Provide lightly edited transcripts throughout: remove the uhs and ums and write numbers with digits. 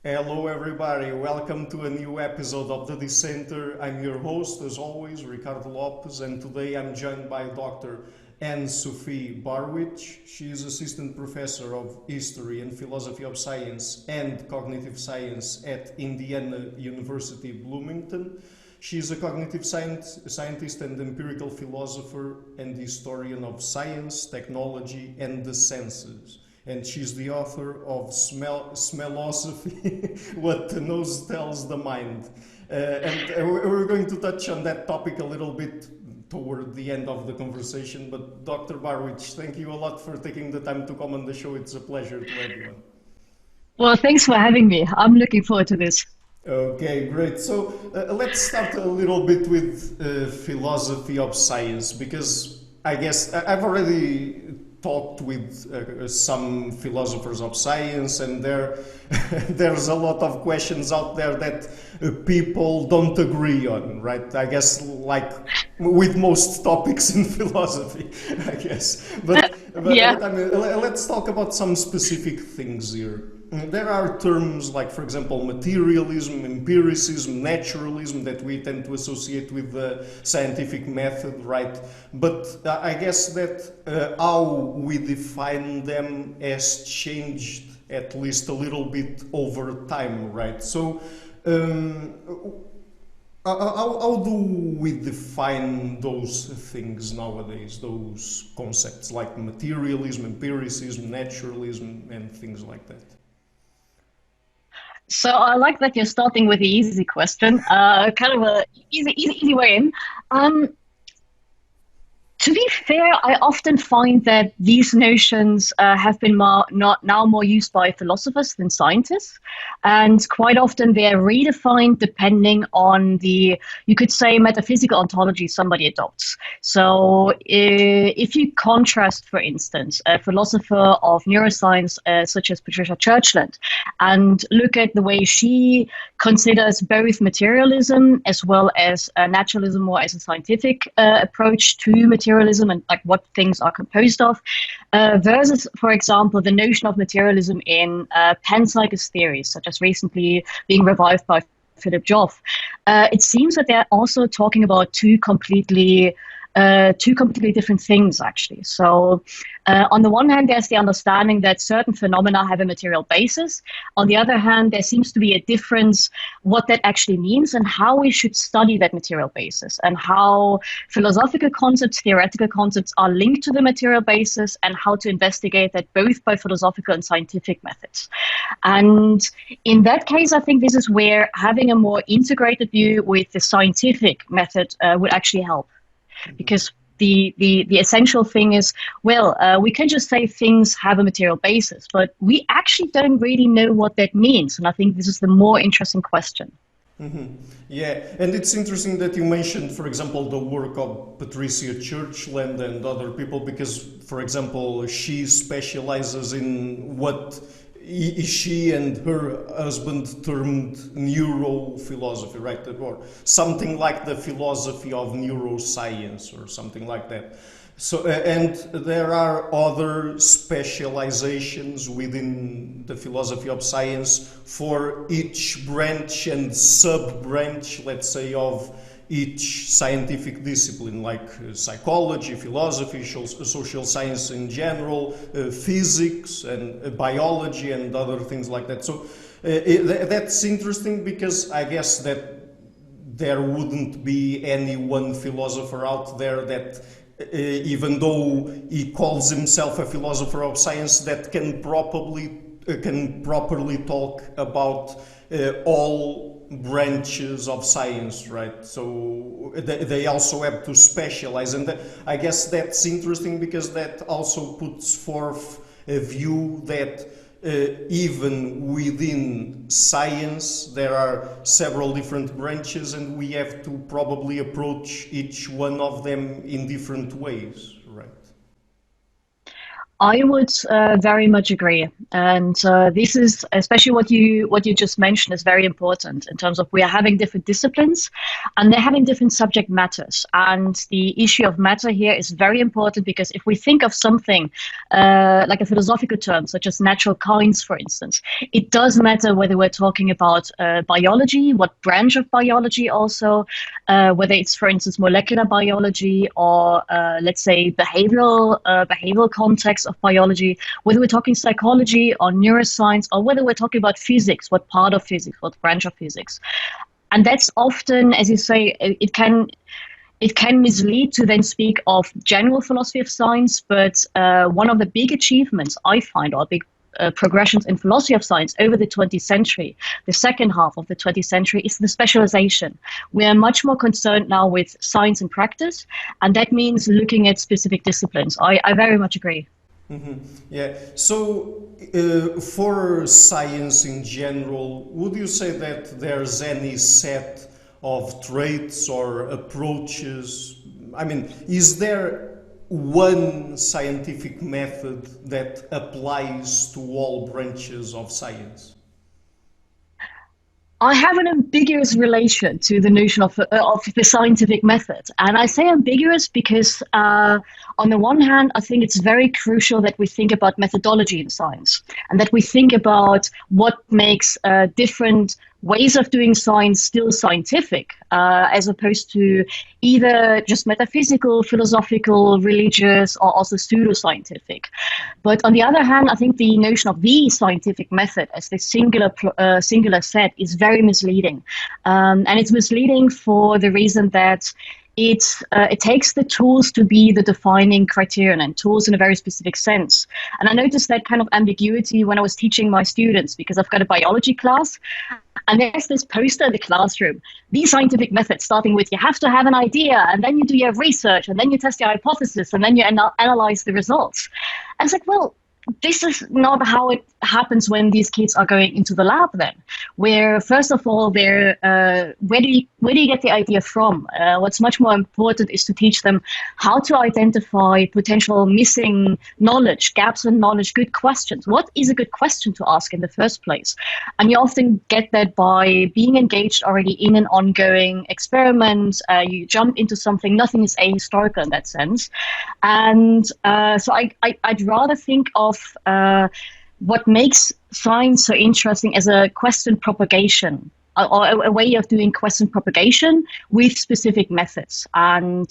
Hello, everybody. Welcome to a new episode of the Dissenter. I'm your host, as always, Ricardo Lopes, and today I'm joined by Dr. Ann-Sophie Barwich. She is Assistant Professor of History and Philosophy of Science and Cognitive Science at Indiana University Bloomington. She is a cognitive scientist and empirical philosopher and historian of science, technology, and the senses. And she's the author of Smellosophy, What the Nose Tells the Mind. We're going to touch on that topic a little bit toward the end of the conversation. But Dr. Barwich, thank you a lot for taking the time to come on the show. It's a pleasure to have you on. Well, thanks for having me. I'm looking forward to this. Okay, great. So let's start a little bit with philosophy of science, because I guess I've already talked with some philosophers of science, and there's a lot of questions out there that people don't agree on, right? I guess like with most topics in philosophy, I guess. Yeah. But I mean, let's talk about some specific things here. There are terms like, for example, materialism, empiricism, naturalism that we tend to associate with the scientific method, right? But I guess that how we define them has changed at least a little bit over time, right? So how do we define those things nowadays, those concepts like materialism, empiricism, naturalism, and things like that? So I like that you're starting with the easy question, kind of a easy way in. To be fair, I often find that these notions have been now more used by philosophers than scientists. And quite often they're redefined depending on you could say, metaphysical ontology somebody adopts. So if you contrast, for instance, a philosopher of neuroscience such as Patricia Churchland, and look at the way she considers both materialism as well as naturalism, or as a scientific approach to materialism and like what things are composed of, versus, for example, the notion of materialism in panpsychist theories, such as recently being revived by Philip Joff. It seems that they're also talking about two completely different things, actually. So on the one hand, there's the understanding that certain phenomena have a material basis. On the other hand, there seems to be a difference what that actually means and how we should study that material basis, and how philosophical concepts, theoretical concepts are linked to the material basis, and how to investigate that both by philosophical and scientific methods. And in that case, I think this is where having a more integrated view with the scientific method would actually help. Because the essential thing is, we can just say things have a material basis, but we actually don't really know what that means. And I think this is the more interesting question. Mm-hmm. Yeah, and it's interesting that you mentioned, for example, the work of Patricia Churchland and other people, because, for example, she specializes in what she and her husband termed neurophilosophy, right? Or something like the philosophy of neuroscience or something like that. So, and there are other specializations within the philosophy of science for each branch and sub-branch, let's say, of each scientific discipline, like psychology, philosophy, social science in general, physics and biology and other things like that. So that's interesting, because I guess that there wouldn't be any one philosopher out there that, even though he calls himself a philosopher of science, that can properly talk about all branches of science, right? So they also have to specialize, and I guess that's interesting, because that also puts forth a view that even within science there are several different branches, and we have to probably approach each one of them in different ways, right? I would very much agree, and this is especially what you just mentioned is very important in terms of we are having different disciplines, and they're having different subject matters. And the issue of matter here is very important because if we think of something like a philosophical term, such as natural kinds, for instance, it does matter whether we're talking about biology, what branch of biology, also whether it's, for instance, molecular biology or let's say behavioral context of biology, whether we're talking psychology or neuroscience, or whether we're talking about physics, what part of physics, what branch of physics. And that's often, as you say, it can mislead to then speak of general philosophy of science, but one of the big achievements I find, or big progressions in philosophy of science over the 20th century, the second half of the 20th century, is the specialization. We are much more concerned now with science and practice, and that means looking at specific disciplines. I very much agree. Mm-hmm. Yeah. So, for science in general, would you say that there's any set of traits or approaches? I mean, is there one scientific method that applies to all branches of science? I have an ambiguous relation to the notion of the scientific method. And I say ambiguous because, on the one hand, I think it's very crucial that we think about methodology in science and that we think about what makes different ways of doing science still scientific, as opposed to either just metaphysical, philosophical, religious, or also pseudoscientific. But on the other hand, I think the notion of the scientific method as the singular set is very misleading. And it's misleading for the reason that it takes the tools to be the defining criterion, and tools in a very specific sense. And I noticed that kind of ambiguity when I was teaching my students, because I've got a biology class, and there's this poster in the classroom, the scientific method, starting with you have to have an idea, and then you do your research, and then you test your hypothesis, and then you analyze the results. And it's like, well, this is not how it happens when these kids are going into the lab then, where first of all, where do you get the idea from? What's much more important is to teach them how to identify potential missing knowledge, gaps in knowledge, good questions. What is a good question to ask in the first place? And you often get that by being engaged already in an ongoing experiment. You jump into something, nothing is ahistorical in that sense. And so I'd rather think of what makes science so interesting as a question propagation, or a way of doing question propagation with specific methods. And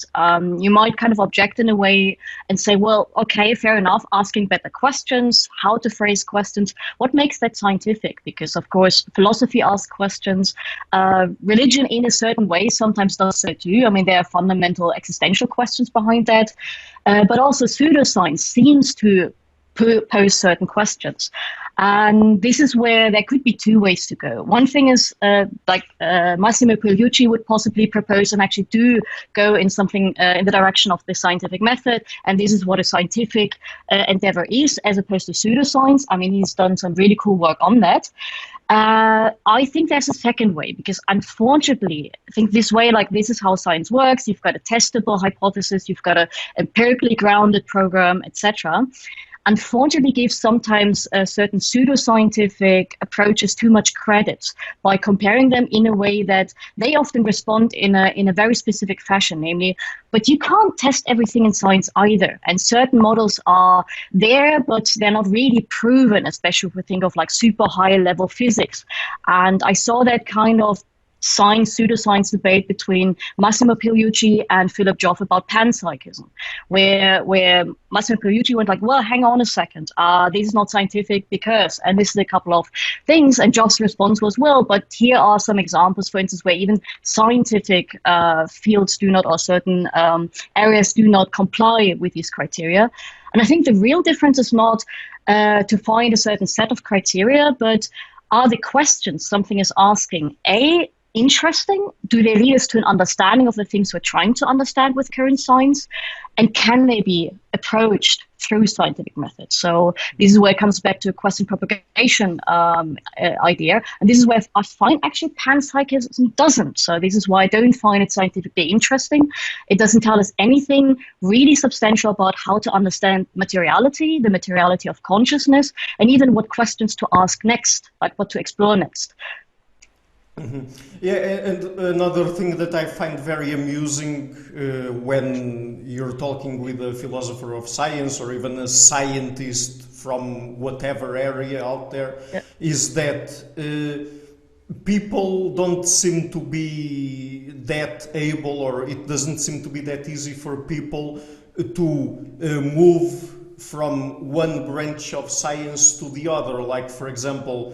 you might kind of object in a way and say, well, okay, fair enough, asking better questions, how to phrase questions. What makes that scientific? Because, of course, philosophy asks questions. Religion, in a certain way, sometimes does so too. I mean, there are fundamental existential questions behind that. But also pseudoscience seems to pose certain questions. And this is where there could be two ways to go. One thing is, Massimo Pigliucci would possibly propose and actually do go in something in the direction of the scientific method. And this is what a scientific endeavor is, as opposed to pseudoscience. I mean, he's done some really cool work on that. I think there's a second way, because unfortunately, I think this way, like this is how science works. You've got a testable hypothesis, you've got a empirically grounded program, etc. Unfortunately, gives sometimes certain pseudoscientific approaches too much credit by comparing them in a way that they often respond in a very specific fashion, namely, but you can't test everything in science either. And certain models are there, but they're not really proven, especially if we think of like super high level physics. And I saw that kind of pseudoscience debate between Massimo Pigliucci and Philip Joff about panpsychism, where Massimo Pigliucci went like, well, hang on a second, this is not scientific because, and this is a couple of things, and Joff's response was, well, but here are some examples, for instance, where even scientific fields do not, or certain areas do not comply with these criteria. And I think the real difference is not to find a certain set of criteria, but are the questions something is asking, A, interesting? Do they lead us to an understanding of the things we're trying to understand with current science? And can they be approached through scientific methods? So this is where it comes back to a question propagation idea. And this is where I find actually panpsychism doesn't. So this is why I don't find it scientifically interesting. It doesn't tell us anything really substantial about how to understand materiality, the materiality of consciousness, and even what questions to ask next, like what to explore next. Mm-hmm. Yeah, and another thing that I find very amusing when you're talking with a philosopher of science or even a scientist from whatever area out there, yeah, is that people don't seem to be that able, or it doesn't seem to be that easy for people to move from one branch of science to the other. Like, for example,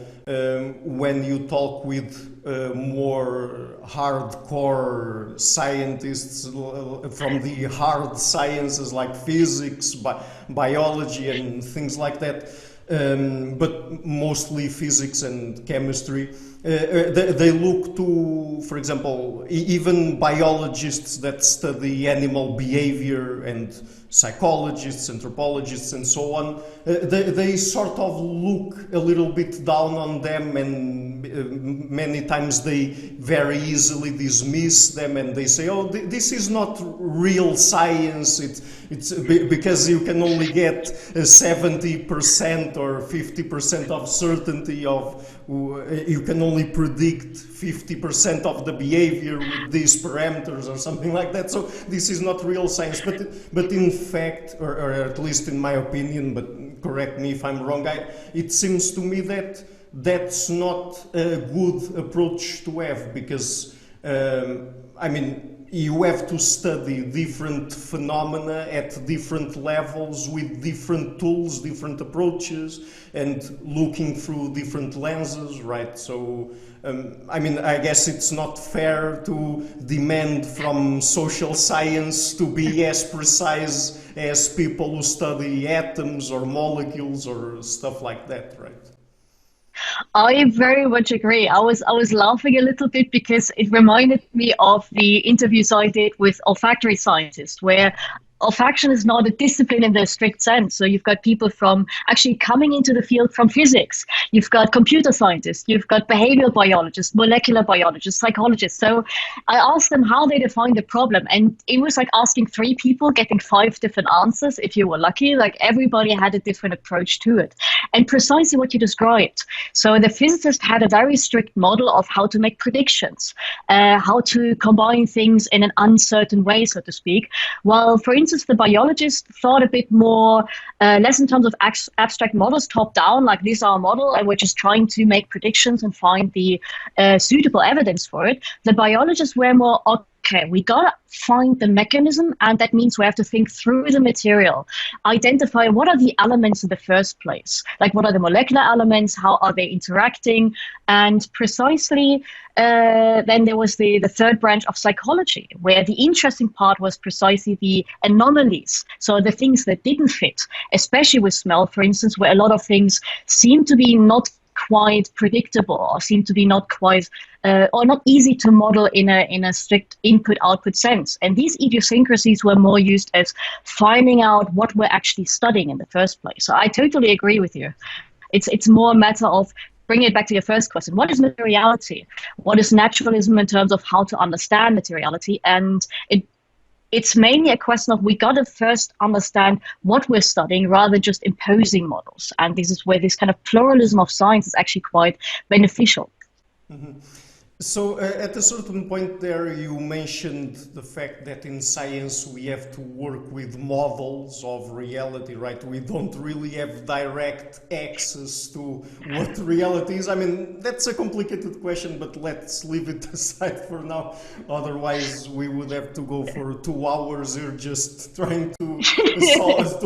when you talk with more hardcore scientists from the hard sciences like physics, biology and things like that, but mostly physics and chemistry, they look to, for example, even biologists that study animal behavior and psychologists, anthropologists and so on, they sort of look a little bit down on them, and many times they very easily dismiss them and they say, oh, this is not real science, it's because you can only get 70% or 50% of certainty of, you can only predict 50% of the behavior with these parameters or something like that. So this is not real science, but in fact, or at least in my opinion, but correct me if I'm wrong, it seems to me that that's not a good approach to have, because I mean, you have to study different phenomena at different levels with different tools, different approaches, and looking through different lenses, right? So, I mean, I guess it's not fair to demand from social science to be as precise as people who study atoms or molecules or stuff like that, right? I very much agree. I was laughing a little bit because it reminded me of the interviews I did with olfactory scientists, where olfaction is not a discipline in the strict sense. So you've got people from actually coming into the field from physics. You've got computer scientists. You've got behavioral biologists, molecular biologists, psychologists. So I asked them how they define the problem. And it was like asking 3 people, getting 5 different answers if you were lucky. Like everybody had a different approach to it. And precisely what you described. So the physicist had a very strict model of how to make predictions, how to combine things in an uncertain way, so to speak. While, for instance, the biologist thought a bit more, less in terms of abstract models, top down, like this is our model, and we're just trying to make predictions and find the suitable evidence for it. The biologists were more, okay, we gotta find the mechanism, and that means we have to think through the material, identify what are the elements in the first place, like what are the molecular elements, how are they interacting, and precisely then there was the third branch of psychology, where the interesting part was precisely the anomalies, so the things that didn't fit, especially with smell, for instance, where a lot of things seem to be not quite predictable or seem to be not quite or not easy to model in a strict input-output sense. And these idiosyncrasies were more used as finding out what we're actually studying in the first place. So I totally agree with you. It's more a matter of bringing it back to your first question. What is materiality? What is naturalism in terms of how to understand materiality? And it's mainly a question of we got to first understand what we're studying rather than just imposing models. And this is where this kind of pluralism of science is actually quite beneficial. Mm-hmm. So at a certain point there, you mentioned the fact that in science we have to work with models of reality, right? We don't really have direct access to what reality is. I mean, that's a complicated question, but let's leave it aside for now. Otherwise, we would have to go for 2 hours here just trying to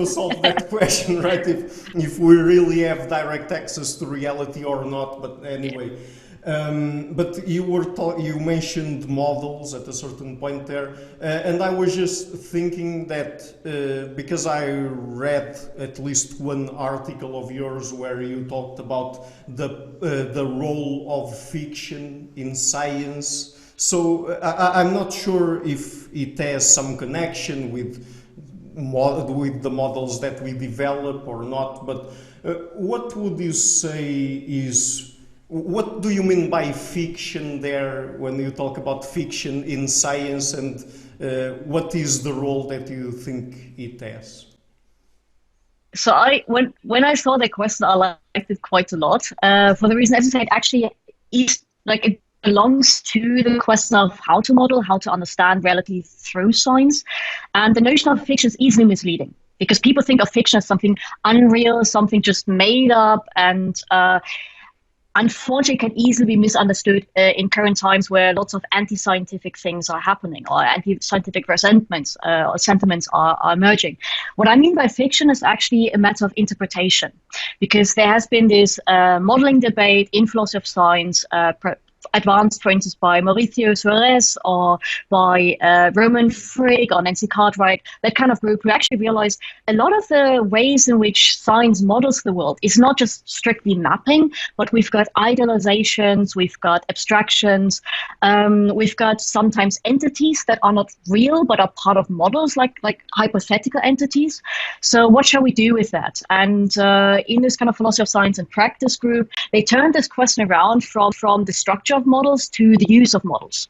solve that question, right? If we really have direct access to reality or not. But anyway. But you mentioned models at a certain point there, and I was just thinking that because I read at least one article of yours where you talked about the role of fiction in science. So I'm not sure if it has some connection with the models that we develop or not. But what would you say is? What do you mean by fiction there when you talk about fiction in science, and what is the role that you think it has? So when I saw the question, I liked it quite a lot. For the reason, as I said, actually is like it belongs to the question of how to model, how to understand reality through science, and the notion of fiction is easily misleading because people think of fiction as something unreal, something just made up, and unfortunately can easily be misunderstood in current times where lots of anti-scientific things are happening or anti-scientific resentments or sentiments are emerging. What I mean by fiction is actually a matter of interpretation, because there has been this modeling debate in philosophy of science advanced, for instance, by Mauricio Suarez or by Roman Frigg or Nancy Cartwright, that kind of group, who actually realized a lot of the ways in which science models the world is not just strictly mapping, but we've got idealizations, we've got abstractions, we've got sometimes entities that are not real but are part of models, like hypothetical entities. So what shall we do with that? And in this kind of philosophy of science and practice group, they turned this question around from the structure of models to the use of models.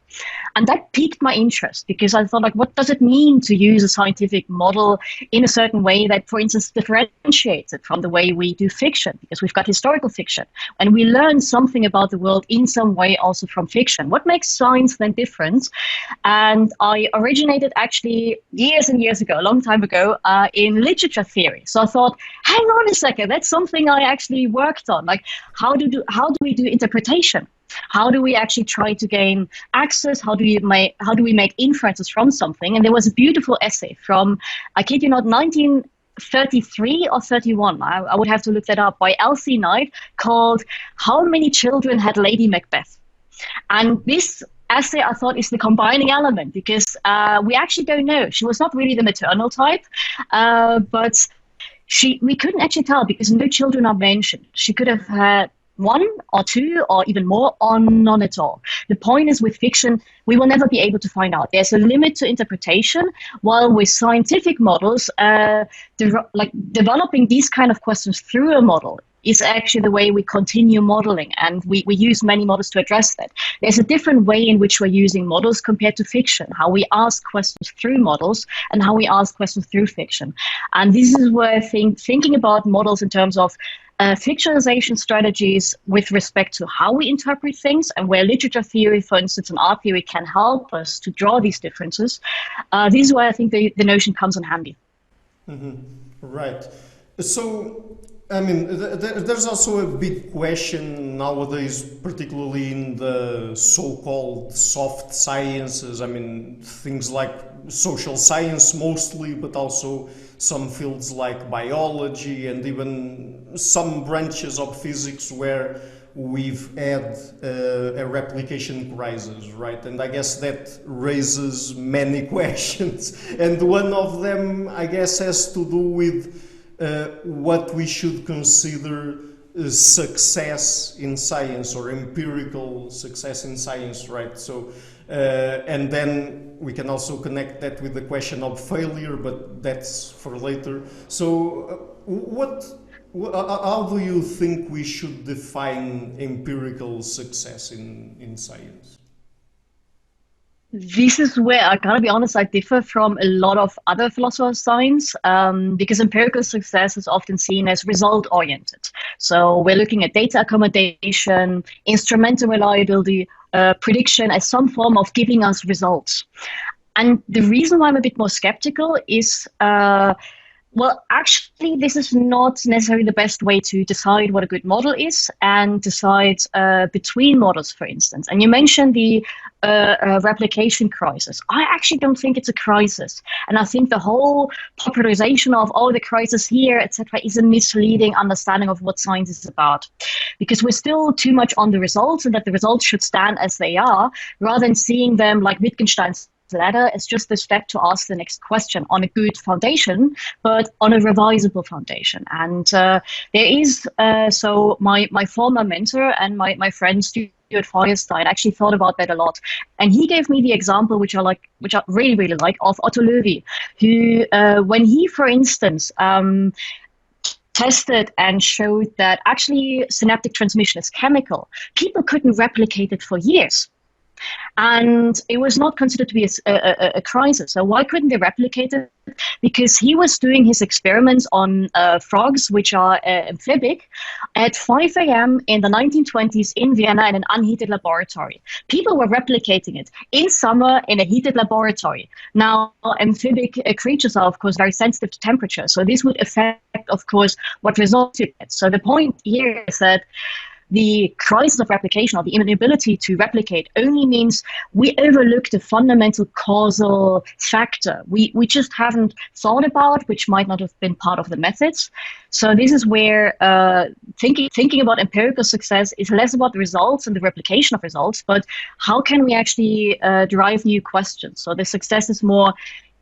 And that piqued my interest because I thought, like, what does it mean to use a scientific model in a certain way that, for instance, differentiates it from the way we do fiction? Because we've got historical fiction and we learn something about the world in some way also from fiction. What makes science then different? And I originated actually years and years ago, a long time ago, in literature theory. So I thought, hang on a second, that's something I actually worked on. Like, how do we do interpretation? How do we actually try to gain access? How do we make inferences from something? And there was a beautiful essay from, I kid you not, 1933 or 31. I would have to look that up, by Elsie Knight, called "How Many Children Had Lady Macbeth?" And this essay, I thought, is the combining element because we actually don't know. She was not really the maternal type, but we couldn't actually tell because no children are mentioned. She could have had one or two or even more, or none at all. The point is, with fiction, we will never be able to find out. There's a limit to interpretation, while with scientific models, developing these kind of questions through a model is actually the way we continue modeling, and we use many models to address that. There's a different way in which we're using models compared to fiction, how we ask questions through models and how we ask questions through fiction. And this is where I think thinking about models in terms of fictionalization strategies with respect to how we interpret things, and where literature theory, for instance, and art theory can help us to draw these differences. This is where I think the notion comes in handy. Mm-hmm. Right. So, I mean, there's also a big question nowadays, particularly in the so-called soft sciences. I mean, things like social science mostly, but also some fields like biology and even some branches of physics where we've had a replication crisis, right? And I guess that raises many questions. And one of them, I guess, has to do with what we should consider success in science, or empirical success in science, right? So, and then we can also connect that with the question of failure, but that's for later. So, how do you think we should define empirical success in science? This is where, I gotta be honest, I differ from a lot of other philosophers of science, because empirical success is often seen as result-oriented. So we're looking at data accommodation, instrumental reliability, prediction as some form of giving us results. And the reason why I'm a bit more skeptical is Well, actually, this is not necessarily the best way to decide what a good model is and decide between models, for instance. And you mentioned the replication crisis. I actually don't think it's a crisis. And I think the whole popularization of, oh, the crisis here, etc., is a misleading understanding of what science is about. Because we're still too much on the results and that the results should stand as they are, rather than seeing them like Wittgenstein's ladder is just a step to ask the next question on a good foundation, but on a revisable foundation. And there is, so my former mentor and my friend Stuart Feuerstein actually thought about that a lot. And he gave me the example, which I really, really like, of Otto Loewi, who, when he, for instance, tested and showed that actually synaptic transmission is chemical, people couldn't replicate it for years. And it was not considered to be a crisis. So why couldn't they replicate it? Because he was doing his experiments on frogs, which are amphibic, at 5 a.m. in the 1920s in Vienna in an unheated laboratory. People were replicating it in summer in a heated laboratory. Now, amphibic creatures are, of course, very sensitive to temperature. So this would affect, of course, what results you get. So the point here is that the crisis of replication, or the inability to replicate, only means we overlook the fundamental causal factor we just haven't thought about, which might not have been part of the methods. So this is where thinking about empirical success is less about the results and the replication of results, but how can we actually derive new questions? So the success is more,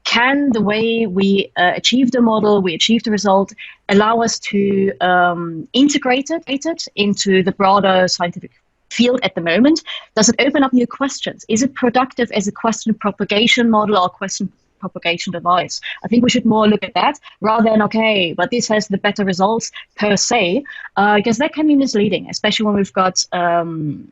can the way we achieve the model, we achieve the result, allow us to integrate it into the broader scientific field at the moment? Does it open up new questions? Is it productive as a question propagation model or question propagation device? I think we should more look at that rather than, okay, but this has the better results per se, because that can be misleading, especially when we've got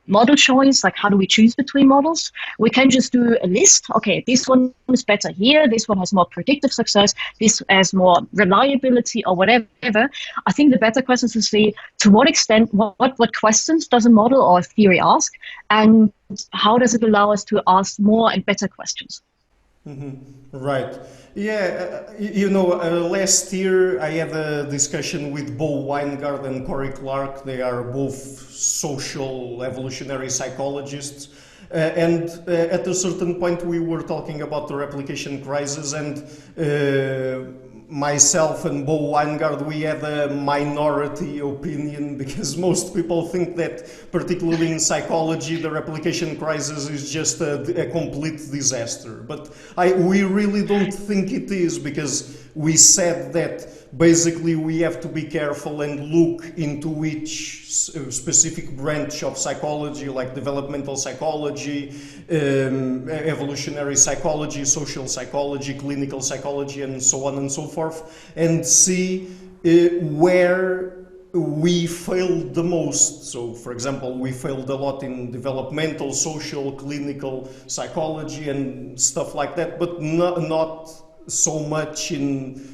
model choice, like how do we choose between models? We can just do a list. Okay, this one is better here, this one has more predictive success, this has more reliability or whatever. I think the better question is to see to what extent, what questions does a model or a theory ask, and how does it allow us to ask more and better questions? Mm-hmm. Right. Yeah, last year I had a discussion with Bo Weingart and Corey Clark. They are both social evolutionary psychologists. And at a certain point we were talking about the replication crisis, and myself and Bo Weingart, we had a minority opinion, because most people think that, particularly in psychology, the replication crisis is just a complete disaster. But we really don't think it is, because we said that basically we have to be careful and look into each specific branch of psychology, like developmental psychology, evolutionary psychology, social psychology, clinical psychology, and so on and so forth, and see where we failed the most. So, for example, we failed a lot in developmental, social, clinical psychology and stuff like that, but not so much in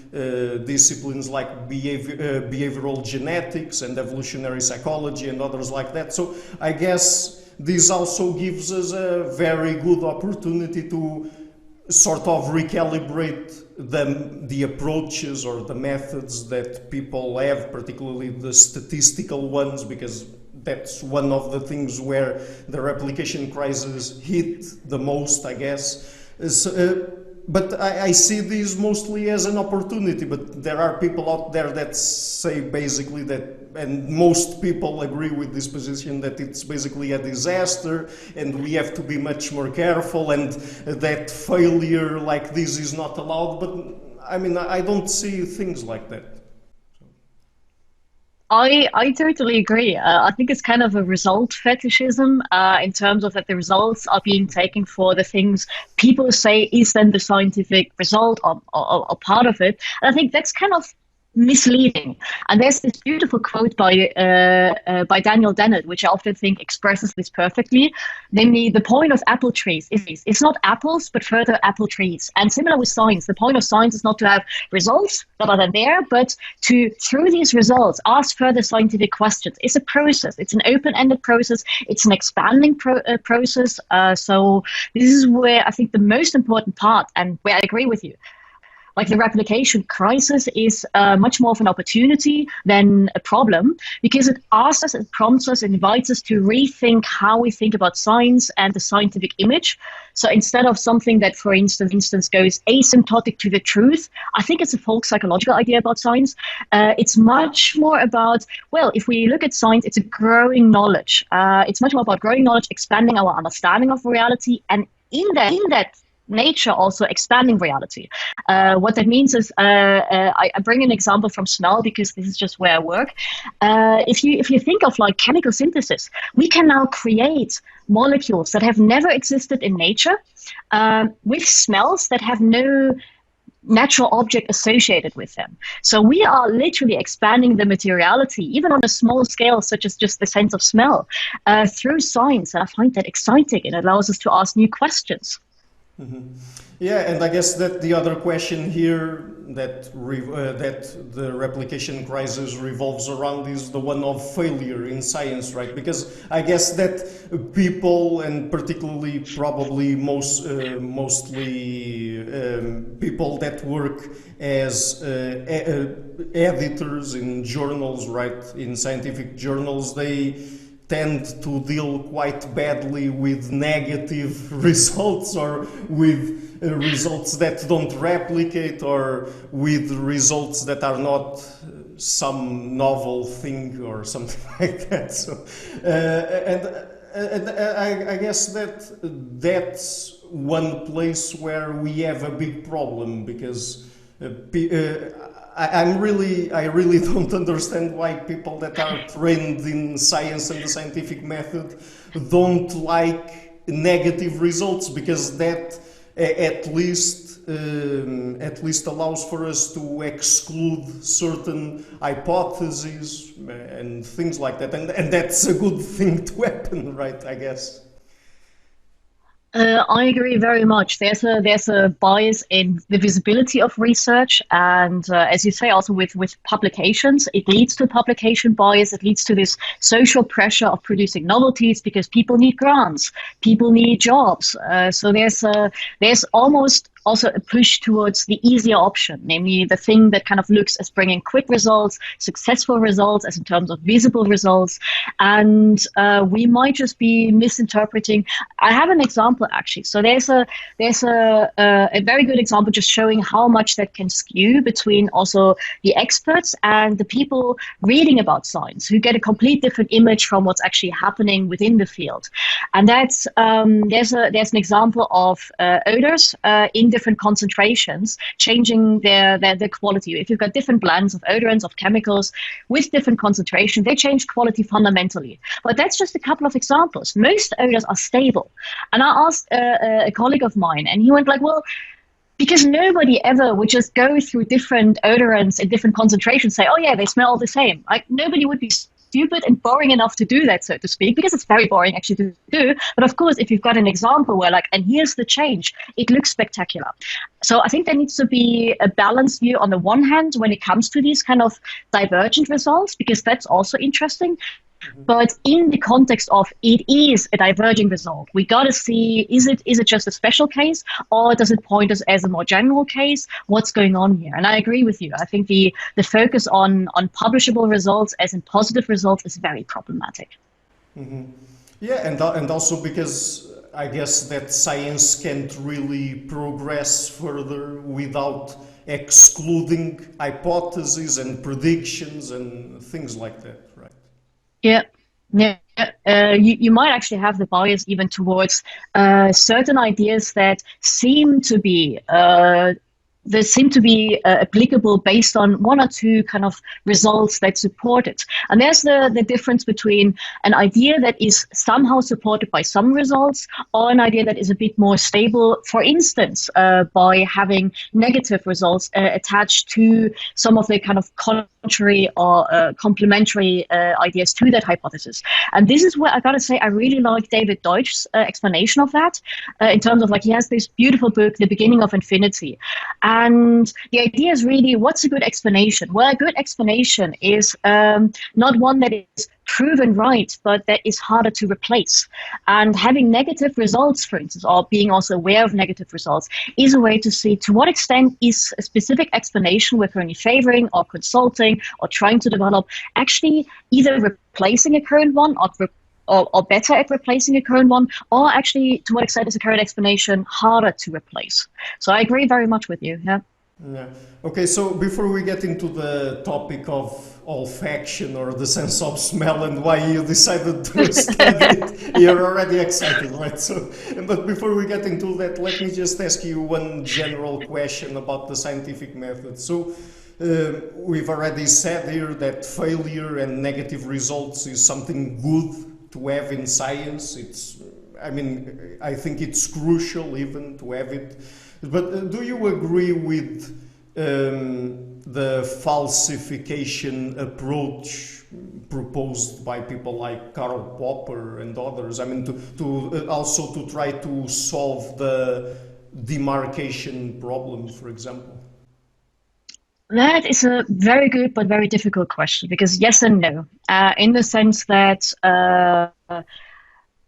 disciplines like behavioral genetics and evolutionary psychology and others like that. So I guess this also gives us a very good opportunity to sort of recalibrate the approaches or the methods that people have, particularly the statistical ones, because that's one of the things where the replication crisis hit the most, I guess. But I see these mostly as an opportunity, but there are people out there that say basically that, and most people agree with this position, that it's basically a disaster and we have to be much more careful, and that failure like this is not allowed. But I mean, I don't see things like that. I totally agree. I think it's kind of a result fetishism in terms of that the results are being taken for the things people say is then the scientific result or part of it. And I think that's kind of misleading. And there's this beautiful quote by Daniel Dennett, which I often think expresses this perfectly. Namely, the point of apple trees is it's not apples, but further apple trees. And similar with science, the point of science is not to have results that are there, but to, through these results, ask further scientific questions. It's a process. It's an open-ended process. It's an expanding process. So this is where I think the most important part, and where I agree with you, like the replication crisis is much more of an opportunity than a problem, because it asks us, it prompts us, it invites us to rethink how we think about science and the scientific image. So instead of something that, for instance, goes asymptotic to the truth, I think it's a folk psychological idea about science. It's much more about, well, if we look at science, it's a growing knowledge. It's much more about growing knowledge, expanding our understanding of reality, and in that nature also expanding reality. What that means is, I bring an example from smell because this is just where I work. If you think of like chemical synthesis, we can now create molecules that have never existed in nature with smells that have no natural object associated with them. So we are literally expanding the materiality, even on a small scale, such as just the sense of smell, through science. And I find that exciting. It allows us to ask new questions. Mm-hmm. Yeah, and I guess that the other question here that the replication crisis revolves around is the one of failure in science, right? Because I guess that people, and particularly probably mostly people that work as editors in journals, right, in scientific journals, they tend to deal quite badly with negative results, or with results that don't replicate, or with results that are not some novel thing or something like that. So, and I guess that's one place where we have a big problem, because I really don't understand why people that are trained in science and the scientific method don't like negative results, because that at least allows for us to exclude certain hypotheses and things like that, and that's a good thing to happen, right? I guess. I agree very much. There's a bias in the visibility of research, and as you say, also with publications, it leads to publication bias. It leads to this social pressure of producing novelties because people need grants, people need jobs. So there's almost also a push towards the easier option, namely the thing that kind of looks as bringing quick results, successful results, as in terms of visible results. And we might just be misinterpreting. I have an example actually. So there's a very good example just showing how much that can skew between also the experts and the people reading about science, who get a complete different image from what's actually happening within the field. And that's there's an example of odors in different concentrations changing their quality. If you've got different blends of odorants, of chemicals with different concentration, they change quality fundamentally. But that's just a couple of examples. Most odors are stable. And I asked a colleague of mine, and he went like, well, because nobody ever would just go through different odorants in different concentrations, say, oh yeah, they smell all the same. Like, nobody would be stupid and boring enough to do that, so to speak, because it's very boring actually to do. But of course, if you've got an example where like, and here's the change, it looks spectacular. So I think there needs to be a balanced view on the one hand when it comes to these kind of divergent results, because that's also interesting. But in the context of it is a diverging result, we got to see, is it just a special case, or does it point us as a more general case? What's going on here? And I agree with you. I think the focus on publishable results as in positive results is very problematic. Mm-hmm. Yeah, and also because I guess that science can't really progress further without excluding hypotheses and predictions and things like that, right? Yeah. You might actually have the bias even towards certain ideas that seem to be applicable based on one or two kind of results that support it. And there's the difference between an idea that is somehow supported by some results, or an idea that is a bit more stable, for instance, by having negative results attached to some of the kind of contrary or complementary ideas to that hypothesis. And this is where I gotta say I really like David Deutsch's explanation of that, in terms of like, he has this beautiful book, The Beginning of Infinity. And the idea is really, what's a good explanation? Well, a good explanation is not one that is proven right, but that is harder to replace. And having negative results, for instance, or being also aware of negative results, is a way to see to what extent is a specific explanation we're currently favoring or consulting or trying to develop actually either replacing a current one or better at replacing a current one, or actually to what extent is a current explanation harder to replace. So I agree very much with you. Yeah. Yeah. Okay, so before we get into the topic of olfaction or the sense of smell and why you decided to study it, you're already excited, right? So, but before we get into that, let me just ask you one general question about the scientific method. So, we've already said here that failure and negative results is something good to have in science. I think it's crucial even to have it. But do you agree with the falsification approach proposed by people like Karl Popper and others? I mean, to also to try to solve the demarcation problem, for example. That is a very good but very difficult question, because yes and no, in the sense that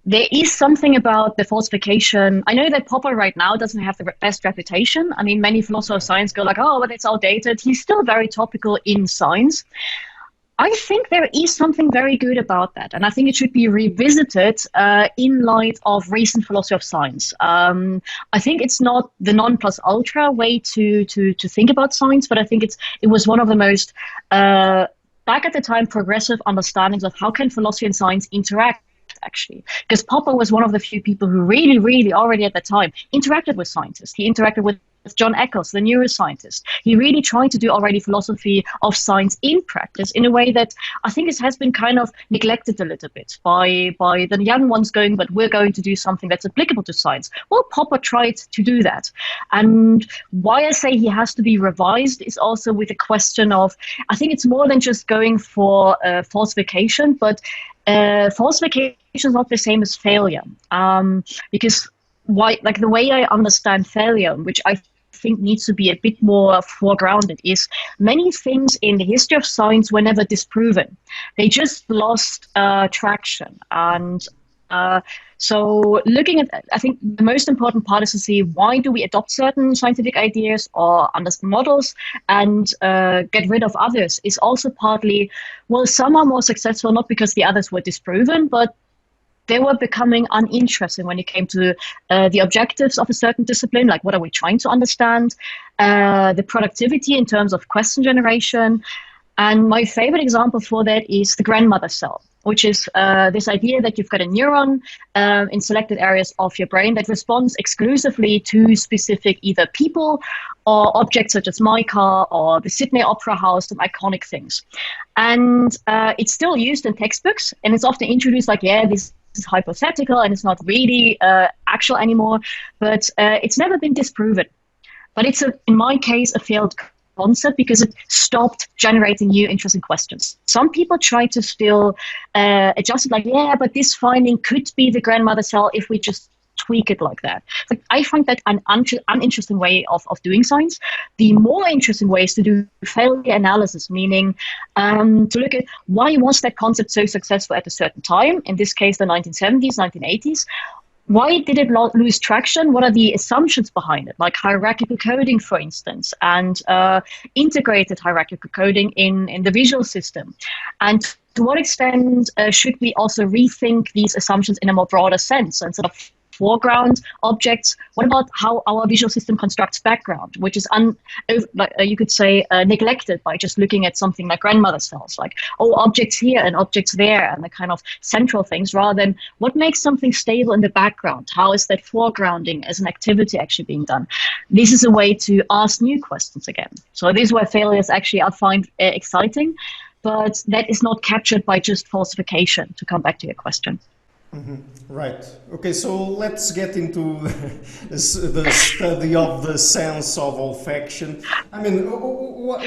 there is something about the falsification. I know that Popper right now doesn't have the best reputation. I mean, many philosophers of science go like, oh, but it's outdated. He's still very topical in science. I think there is something very good about that, and I think it should be revisited in light of recent philosophy of science. I think it's not the non plus ultra way to think about science, but I think it was one of the most back at the time progressive understandings of how can philosophy and science interact. Actually, because Popper was one of the few people who really already at the time interacted with scientists. He interacted with John Eccles, the neuroscientist. He really tried to do already philosophy of science in practice in a way that I think it has been kind of neglected a little bit by the young ones going, but we're going to do something that's applicable to science. Well, Popper tried to do that. And why I say he has to be revised is also with the question of, I think it's more than just going for falsification, but falsification is not the same as failure, because the way I understand failure, which I think needs to be a bit more foregrounded, is many things in the history of science were never disproven. They just lost traction. And so looking at, I think the most important part is to see why do we adopt certain scientific ideas or understand models and get rid of others is also partly, well, some are more successful not because the others were disproven, but they were becoming uninteresting when it came to the objectives of a certain discipline, like what are we trying to understand, the productivity in terms of question generation. And my favorite example for that is the grandmother cell, which is this idea that you've got a neuron in selected areas of your brain that responds exclusively to specific either people or objects such as my car or the Sydney Opera House, some iconic things. And it's still used in textbooks, and it's often introduced like, yeah, this is hypothetical and it's not really actual anymore, but it's never been disproven. But it's, in my case, a failed concept because it stopped generating new interesting questions. Some people try to still adjust it like, yeah, but this finding could be the grandmother cell if we just tweak it like that. But I find that an uninteresting way of doing science. The more interesting way is to do failure analysis, meaning to look at why was that concept so successful at a certain time, in this case the 1970s, 1980s. Why did it lose traction? What are the assumptions behind it, like hierarchical coding, for instance, and integrated hierarchical coding in the visual system? And to what extent should we also rethink these assumptions in a more broader sense, instead of foreground objects? What about how our visual system constructs background, which is, you could say, neglected by just looking at something like grandmother cells, like, oh, objects here and objects there, and the kind of central things, rather than what makes something stable in the background? How is that foregrounding as an activity actually being done? This is a way to ask new questions again. So this is where failures actually I find exciting, but that is not captured by just falsification, to come back to your question. Mm-hmm. Right. Okay, so let's get into the study of the sense of olfaction. I mean, what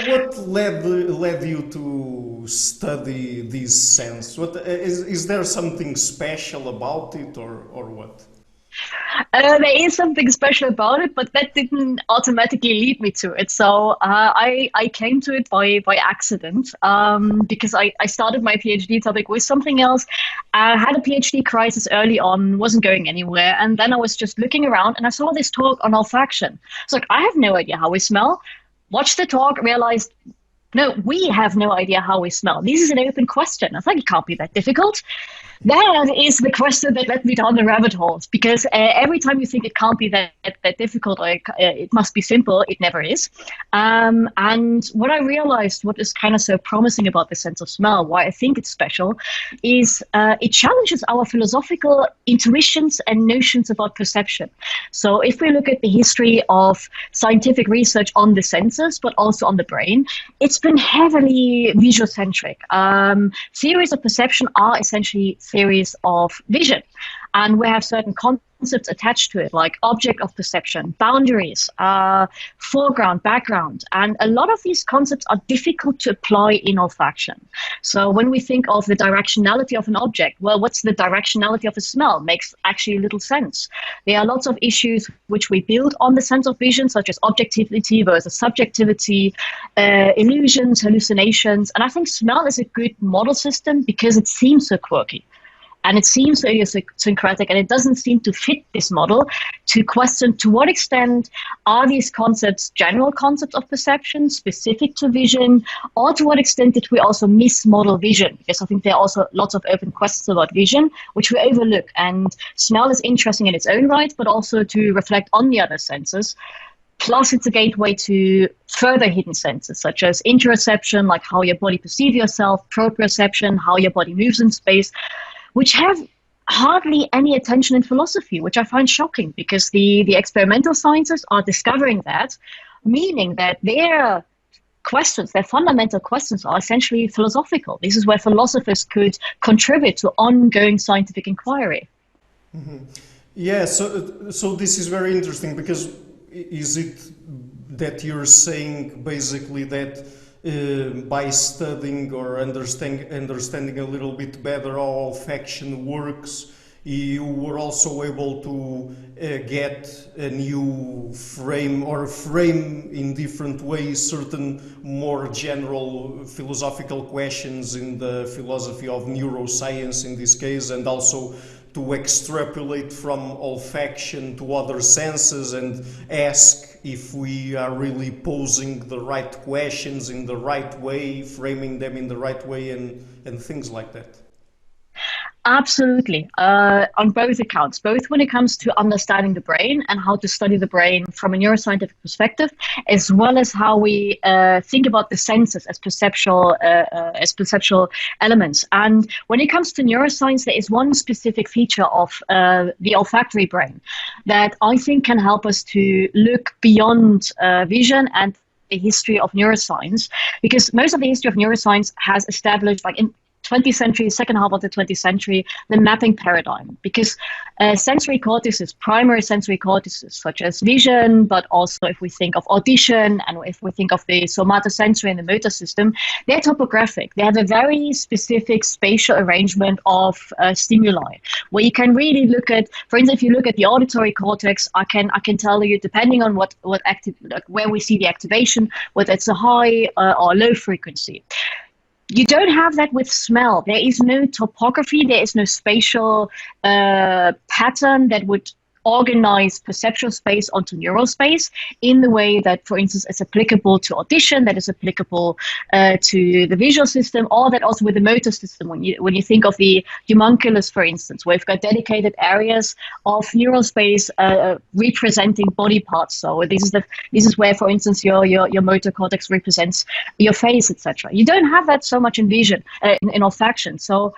led you to study this sense? What is there something special about it, or what? There is something special about it, but that didn't automatically lead me to it. So I came to it by accident because I started my PhD topic with something else. I had a PhD crisis early on, wasn't going anywhere, and then I was just looking around and I saw this talk on olfaction. It's like, I have no idea how we smell. Watched the talk, realized, no, we have no idea how we smell. This is an open question. I think it can't be that difficult. That is the question that led me down the rabbit holes, because every time you think it can't be that difficult, like it must be simple, it never is. And what I realized, what is kind of so promising about the sense of smell, why I think it's special, is it challenges our philosophical intuitions and notions about perception. So if we look at the history of scientific research on the senses, but also on the brain, it's been heavily visual-centric. Theories of perception are essentially theories of vision, and we have certain concepts attached to it, like object of perception, boundaries, foreground, background, and a lot of these concepts are difficult to apply in olfaction. So when we think of the directionality of an object, well, what's the directionality of a smell? Makes actually little sense. There are lots of issues which we build on the sense of vision, such as objectivity versus subjectivity, illusions, hallucinations, and I think smell is a good model system because it seems so quirky. And it seems so idiosyncratic, and it doesn't seem to fit this model to question to what extent are these concepts general concepts of perception, specific to vision, or to what extent did we also mismodel vision? Because I think there are also lots of open questions about vision, which we overlook. And smell is interesting in its own right, but also to reflect on the other senses. Plus, it's a gateway to further hidden senses, such as interoception, like how your body perceives yourself, proprioception, how your body moves in space, which have hardly any attention in philosophy, which I find shocking because the experimental sciences are discovering that, meaning that their questions, their fundamental questions are essentially philosophical. This is where philosophers could contribute to ongoing scientific inquiry. Mm-hmm. Yeah, so this is very interesting because is it that you're saying basically that by studying or understanding a little bit better how olfaction works, you were also able to get a new frame or frame in different ways certain more general philosophical questions in the philosophy of neuroscience in this case, and also to extrapolate from olfaction to other senses and ask if we are really posing the right questions in the right way, framing them in the right way, and things like that. Absolutely, on both accounts, both when it comes to understanding the brain and how to study the brain from a neuroscientific perspective, as well as how we think about the senses as perceptual elements. And when it comes to neuroscience, there is one specific feature of the olfactory brain that I think can help us to look beyond vision and the history of neuroscience, because most of the history of neuroscience has established, like in 20th century, second half of the 20th century, the mapping paradigm, because sensory cortices, primary sensory cortices, such as vision, but also if we think of audition and if we think of the somatosensory and the motor system, they're topographic. They have a very specific spatial arrangement of stimuli, where you can really look at, for instance, if you look at the auditory cortex, I can tell you, depending on where we see the activation, whether it's a high or low frequency. You don't have that with smell. There is no topography, there is no spatial pattern that would organize perceptual space onto neural space in the way that, for instance, it's applicable to audition, that is applicable to the visual system, or that also with the motor system. When you think of the homunculus, for instance, where we've got dedicated areas of neural space representing body parts. So this is where, for instance, your motor cortex represents your face, etc. You don't have that so much in vision, in olfaction. So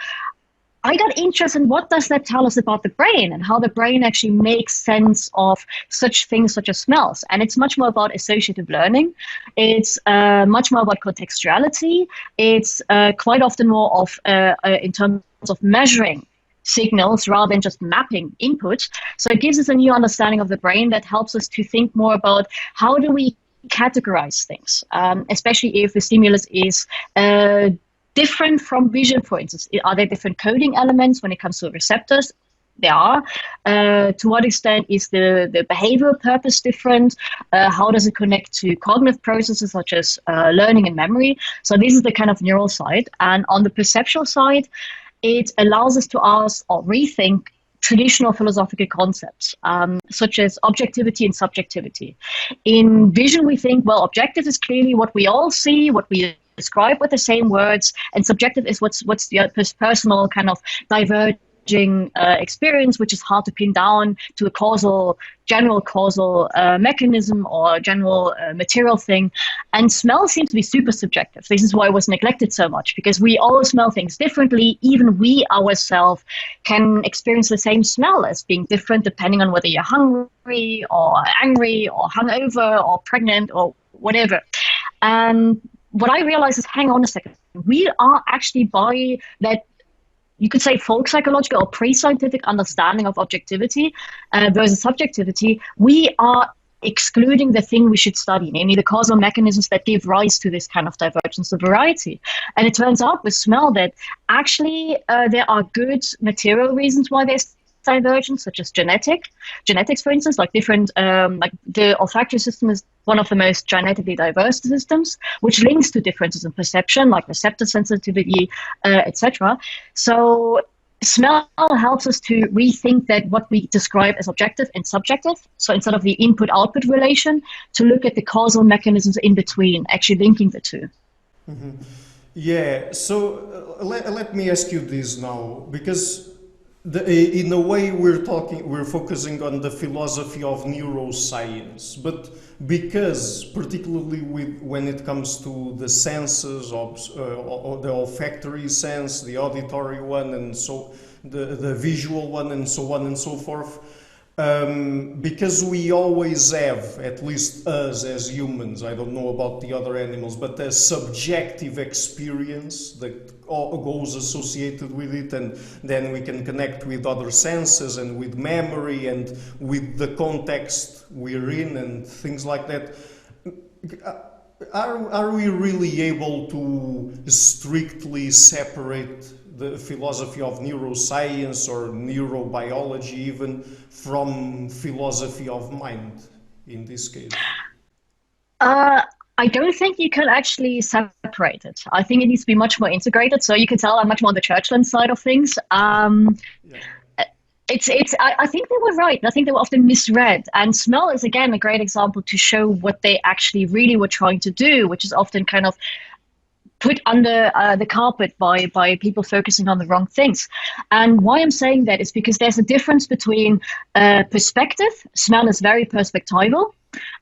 I got interested in what does that tell us about the brain and how the brain actually makes sense of such things such as smells. And it's much more about associative learning. It's much more about contextuality. It's quite often more of in terms of measuring signals rather than just mapping input. So it gives us a new understanding of the brain that helps us to think more about how do we categorize things, especially if the stimulus is different from vision, for instance. Are there different coding elements when it comes to receptors? there are. To what extent is the behavioral purpose different? How does it connect to cognitive processes such as learning and memory? So this is the kind of neural side. And on the perceptual side, it allows us to ask or rethink traditional philosophical concepts, such as objectivity and subjectivity. In vision, we think, well, objective is clearly what we all see, what we describe with the same words, and subjective is what's the personal kind of diverging experience, which is hard to pin down to a general causal mechanism or general material thing. And smell seems to be super subjective. This is why it was neglected so much, because we all smell things differently. Even we ourselves can experience the same smell as being different depending on whether you're hungry or angry or hungover or pregnant or whatever. And what I realized is, hang on a second, we are actually, by that, you could say, folk psychological or pre-scientific understanding of objectivity versus subjectivity, we are excluding the thing we should study, namely the causal mechanisms that give rise to this kind of divergence of variety. And it turns out with smell that actually there are good material reasons why there's divergence, such as genetics, for instance, like different, like the olfactory system is one of the most genetically diverse systems, which links to differences in perception, like receptor sensitivity, etc. So smell helps us to rethink that what we describe as objective and subjective. So instead of the input-output relation, to look at the causal mechanisms in between, actually linking the two. Mm-hmm. Yeah, so let me ask you this now, because in a way we're focusing on the philosophy of neuroscience, but because particularly when it comes to the senses of the olfactory sense, the auditory one, and so the visual one, and so on and so forth, because we always have, at least us as humans, I don't know about the other animals, but a subjective experience that goes associated with it, and then we can connect with other senses and with memory and with the context we're in and things like that. Are we really able to strictly separate the philosophy of neuroscience or neurobiology even from philosophy of mind in this case? I don't think you can actually separate it. I think it needs to be much more integrated. So you can tell I'm much more on the Churchland side of things. I think they were right. I think they were often misread. And smell is, again, a great example to show what they actually really were trying to do, which is often kind of put under the carpet by people focusing on the wrong things. And why I'm saying that is because there's a difference between perspective. Smell is very perspectival.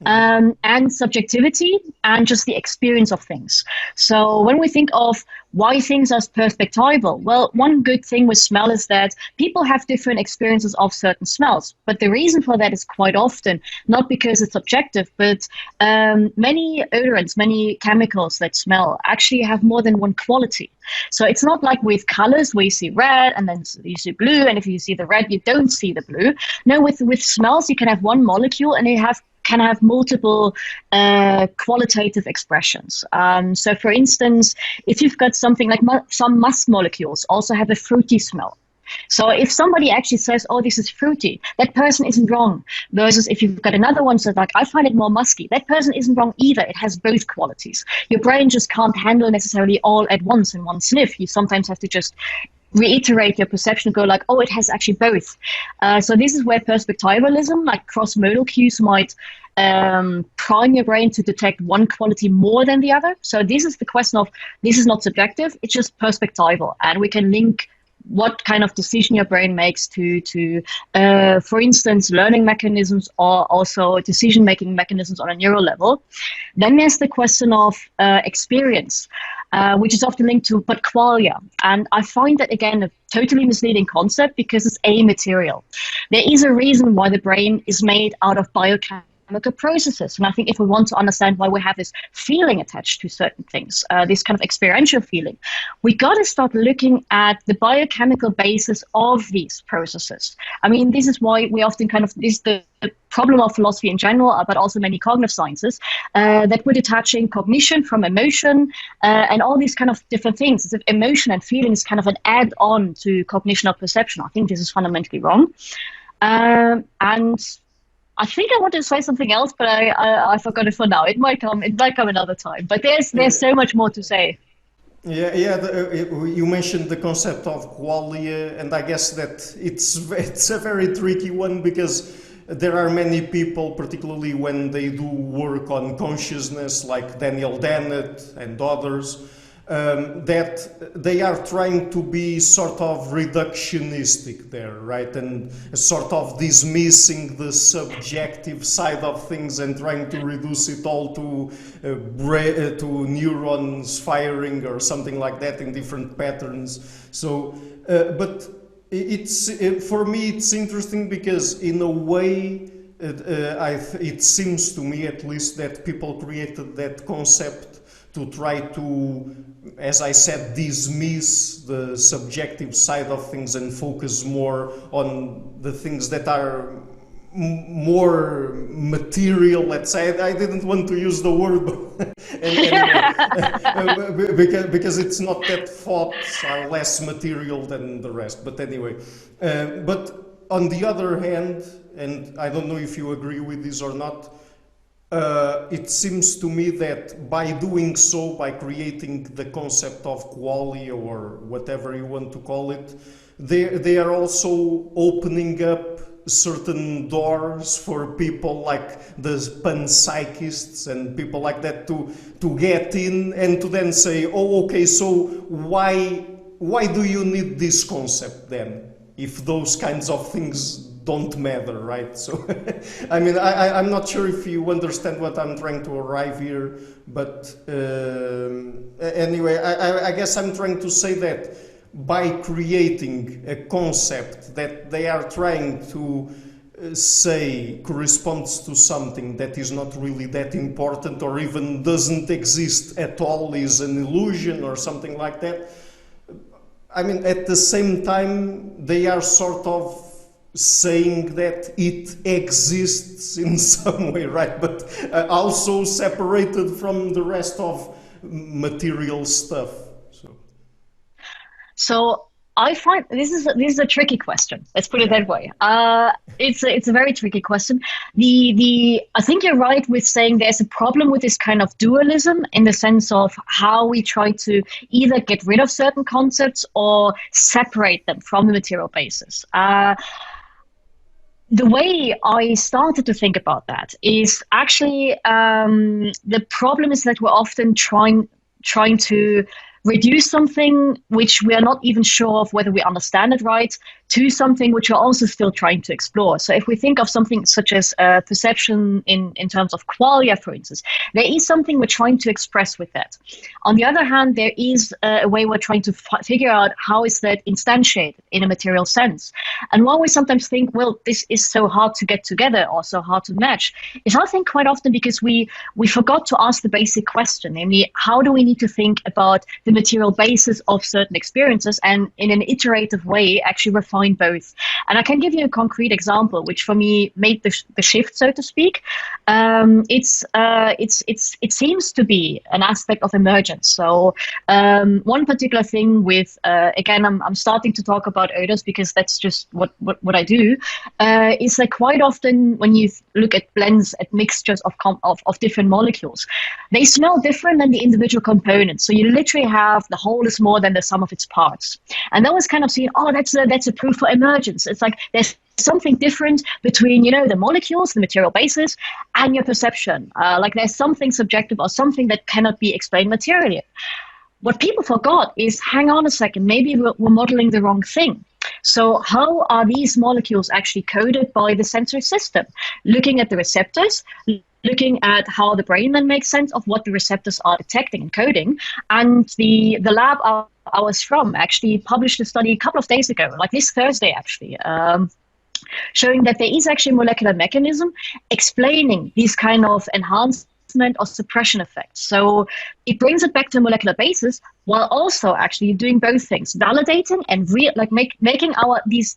And subjectivity and just the experience of things. So when we think of why things are perspectival, well, one good thing with smell is that people have different experiences of certain smells. But the reason for that is quite often not because it's objective, but many odorants, many chemicals that smell actually have more than one quality. So it's not like with colors where you see red and then you see blue, and if you see the red, you don't see the blue. No, with smells, you can have one molecule and can have multiple qualitative expressions. So for instance, if you've got something like some musk molecules also have a fruity smell. So if somebody actually says, oh, this is fruity, that person isn't wrong. Versus if you've got another one says, like, I find it more musky, that person isn't wrong either. It has both qualities. Your brain just can't handle necessarily all at once in one sniff. You sometimes have to just reiterate your perception and go like, oh, it has actually both. So this is where perspectivalism, like cross-modal cues, might prime your brain to detect one quality more than the other. So this is the question of, this is not subjective, it's just perspectival. And we can link what kind of decision your brain makes to for instance, learning mechanisms or also decision-making mechanisms on a neural level. Then there's the question of experience, which is often linked to but qualia. And I find that, again, a totally misleading concept because it's amaterial. There is a reason why the brain is made out of biochemical chemical processes. And I think if we want to understand why we have this feeling attached to certain things, this kind of experiential feeling, we got to start looking at the biochemical basis of these processes. I mean, this is why we often this is the problem of philosophy in general, but also many cognitive sciences, that we're detaching cognition from emotion and all these kind of different things. As if emotion and feeling is kind of an add-on to cognition or perception. I think this is fundamentally wrong. And I think I wanted to say something else, but I forgot it for now. It might come another time. But there's so much more to say. Yeah. You mentioned the concept of qualia, and I guess that it's a very tricky one, because there are many people, particularly when they do work on consciousness, like Daniel Dennett and others, that they are trying to be sort of reductionistic there, right? And sort of dismissing the subjective side of things and trying to reduce it all to neurons firing or something like that in different patterns. So, but for me it's interesting, because in a way it seems to me at least that people created that concept to try to, as I said, dismiss the subjective side of things and focus more on the things that are more material, let's say. I didn't want to use the word, but anyway, because it's not that thoughts are less material than the rest. But anyway, but on the other hand, and I don't know if you agree with this or not, it seems to me that by doing so, by creating the concept of qualia or whatever you want to call it, they are also opening up certain doors for people like the panpsychists and people like that to get in and to then say, oh, okay, so why do you need this concept then, if those kinds of things don't matter, right? So, I mean, I'm not sure if you understand what I'm trying to arrive here, but anyway, I guess I'm trying to say that by creating a concept that they are trying to say corresponds to something that is not really that important or even doesn't exist at all, is an illusion or something like that. I mean, at the same time, they are sort of saying that it exists in some way, right? But also separated from the rest of material stuff. So I find this is a tricky question. Let's put it that way. It's a very tricky question. I think you're right with saying there's a problem with this kind of dualism, in the sense of how we try to either get rid of certain concepts or separate them from the material basis. The way I started to think about that is actually the problem is that we're often trying to reduce something which we are not even sure of whether we understand it right, to something which we're also still trying to explore. So if we think of something such as perception in terms of qualia, for instance, there is something we're trying to express with that. On the other hand, there is a way we're trying to figure out how is that instantiated in a material sense. And while we sometimes think, well, this is so hard to get together or so hard to match, is I think quite often because we forgot to ask the basic question, namely, how do we need to think about the material basis of certain experiences, and in an iterative way actually refine both. And I can give you a concrete example which for me made the shift, so to speak. It seems to be an aspect of emergence. So one particular thing with again, I'm starting to talk about odors because that's just what I do, is that quite often when you look at blends, at mixtures of different molecules, they smell different than the individual components. So you literally have the whole is more than the sum of its parts. And that was kind of seen, oh, that's a proof for emergence. It's like there's something different between, the molecules, the material basis, and your perception. Like there's something subjective or something that cannot be explained materially. What people forgot is, hang on a second, maybe we're modeling the wrong thing. So how are these molecules actually coded by the sensory system? Looking at the receptors, looking at how the brain then makes sense of what the receptors are detecting and coding. And the lab I was from actually published a study a couple of days ago, like this Thursday actually, showing that there is actually a molecular mechanism explaining these kind of enhancement or suppression effects. So it brings it back to a molecular basis while also actually doing both things, validating and making these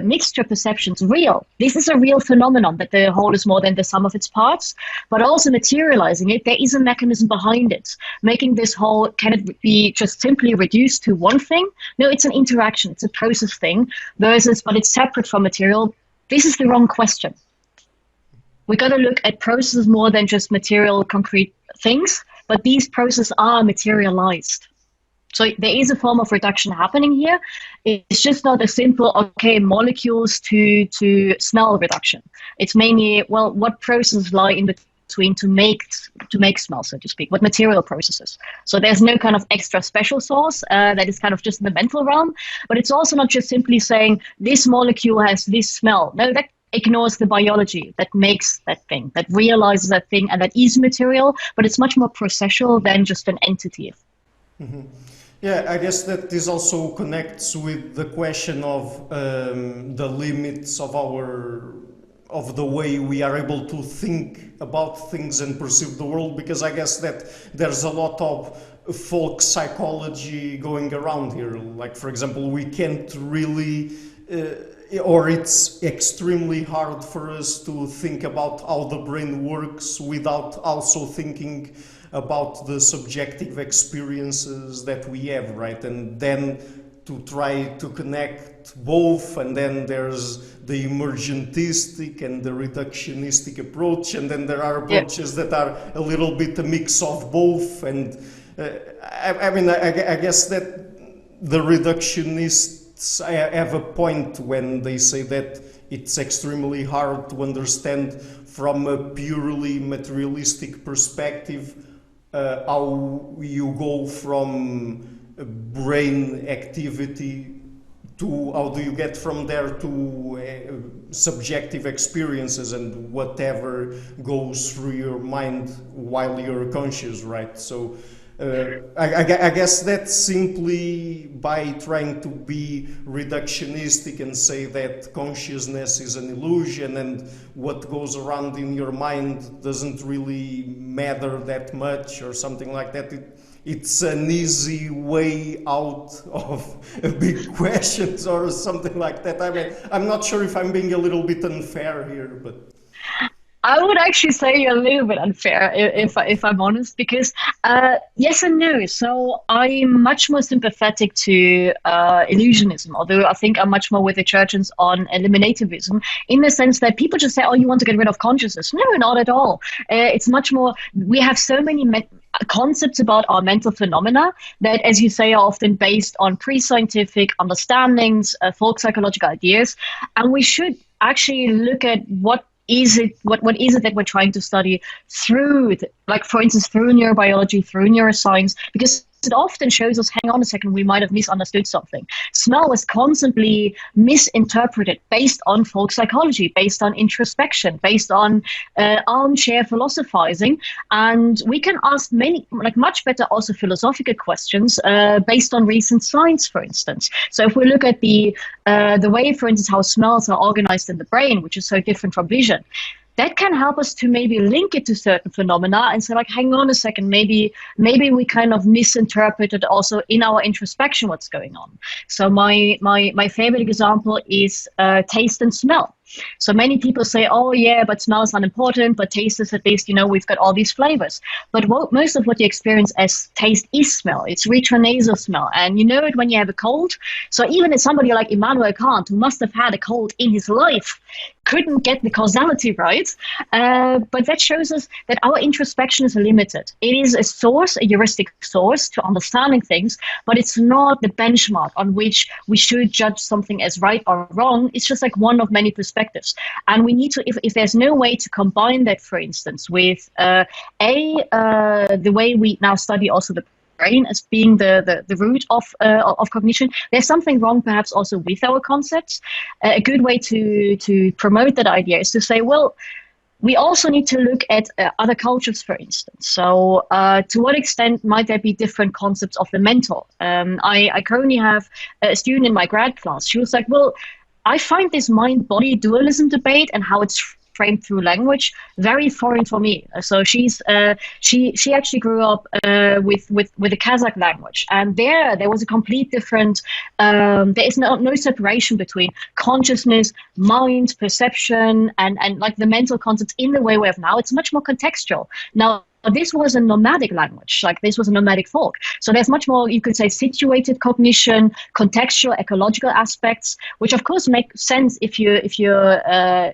mixture perceptions real. This is a real phenomenon, that the whole is more than the sum of its parts, but also materializing it. There is a mechanism behind it, making this whole, can it be just simply reduced to one thing? No, it's an interaction, it's a process thing, versus, but it's separate from material. This is the wrong question. We got to look at processes more than just material, concrete things, but these processes are materialized. So there is a form of reduction happening here. It's just not a simple, okay, molecules to smell reduction. It's mainly, well, what processes lie in between to make smell, so to speak, what material processes. So there's no kind of extra special source that is kind of just in the mental realm, but it's also not just simply saying this molecule has this smell. No, that ignores the biology that makes that thing, that realizes that thing, and that is material, but it's much more processual than just an entity. Mm-hmm. Yeah, I guess that this also connects with the question of the limits of the way we are able to think about things and perceive the world, because I guess that there's a lot of folk psychology going around here. Like, for example, we can't really, or it's extremely hard for us to think about how the brain works without also thinking about the subjective experiences that we have, right? And then to try to connect both, and then there's the emergentistic and the reductionistic approach, and then there are approaches that are a little bit a mix of both. And I guess that the reductionists have a point when they say that it's extremely hard to understand from a purely materialistic perspective how you go from brain activity to how do you get from there to subjective experiences and whatever goes through your mind while you're conscious, right? So I guess that simply by trying to be reductionistic and say that consciousness is an illusion and what goes around in your mind doesn't really matter that much or something like that, it's an easy way out of big questions or something like that. I mean, I'm not sure if I'm being a little bit unfair here, but... I would actually say a little bit unfair, if I'm honest, because yes and no. So I'm much more sympathetic to illusionism, although I think I'm much more with the Churchians on eliminativism, in the sense that people just say, oh, you want to get rid of consciousness. No, not at all. It's much more, we have so many concepts about our mental phenomena that, as you say, are often based on pre-scientific understandings, folk psychological ideas, and we should actually look at what is it that we're trying to study through, like, for instance, through neurobiology, through neuroscience, because it often shows us, hang on a second, we might have misunderstood something. Smell was constantly misinterpreted based on folk psychology, based on introspection, based on armchair philosophizing. And we can ask much better also philosophical questions based on recent science, for instance. So if we look at the way, for instance, how smells are organized in the brain, which is so different from vision, that can help us to maybe link it to certain phenomena and say, like, hang on a second, maybe we kind of misinterpreted also in our introspection what's going on. So my favorite example is taste and smell. So many people say, oh yeah, but smell is not important, but taste is at least, we've got all these flavors. But most of what you experience as taste is smell. It's retronasal smell. And you know it when you have a cold. So even if somebody like Immanuel Kant, who must have had a cold in his life, couldn't get the causality right. But that shows us that our introspection is limited. It is a source, a heuristic source to understanding things, but it's not the benchmark on which we should judge something as right or wrong. It's just like one of many perspectives. And we need to, if there's no way to combine that, for instance, with the way we now study also the brain as being the root of cognition, there's something wrong perhaps also with our concepts. A good way to promote that idea is to say, well, we also need to look at other cultures, for instance. So to what extent might there be different concepts of the mental? I currently have a student in my grad class. She was like, well, I find this mind-body dualism debate and how it's framed through language very foreign for me. So she actually grew up with the Kazakh language, and there was a complete different. There is no separation between consciousness, mind, perception, and like the mental concepts in the way we have now. It's much more contextual now. This was a nomadic language, like this was a nomadic folk. So there's much more, you could say, situated cognition, contextual, ecological aspects, which of course make sense if you're